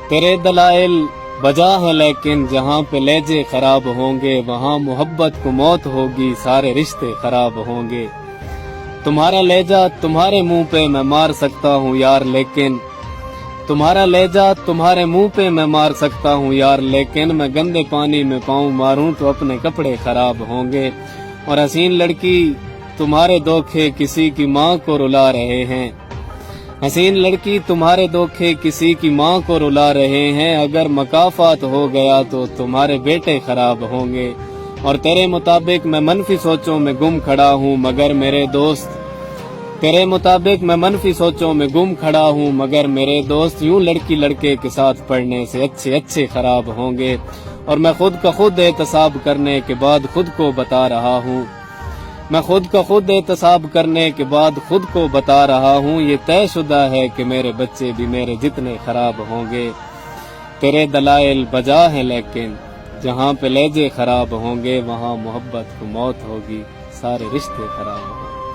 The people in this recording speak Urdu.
تیرے دلائل بجا ہے لیکن جہاں پہ لہجے خراب ہوں گے وہاں محبت کو موت ہوگی، سارے رشتے خراب ہوں گے۔ تمہارا لہجہ تمہارے منہ پہ میں مار سکتا ہوں یار، لیکن تمہارا لہجہ تمہارے منہ پہ میں مار سکتا ہوں یار، لیکن میں گندے پانی میں پاؤں ماروں تو اپنے کپڑے خراب ہوں گے۔ اور حسین لڑکی تمہارے دھوکے کسی کی ماں کو رلا رہے ہیں، حسین لڑکی تمہارے دھوکے کسی کی ماں کو رلا رہے ہیں، اگر مکافات ہو گیا تو تمہارے بیٹے خراب ہوں گے۔ اور تیرے مطابق میں منفی سوچوں میں گم کھڑا ہوں مگر میرے دوست، تیرے مطابق میں منفی سوچوں میں گم کھڑا ہوں مگر میرے دوست یوں لڑکی لڑکے کے ساتھ پڑھنے سے اچھے خراب ہوں گے۔ اور میں خود کا خود احتساب کرنے کے بعد خود کو بتا رہا ہوں، میں خود کا خود احتساب کرنے کے بعد خود کو بتا رہا ہوں، یہ طے شدہ ہے کہ میرے بچے بھی میرے جتنے خراب ہوں گے۔ تیرے دلائل بجا ہیں لیکن جہاں پہ لہجے خراب ہوں گے وہاں محبت کو موت ہوگی، سارے رشتے خراب ہوں گے۔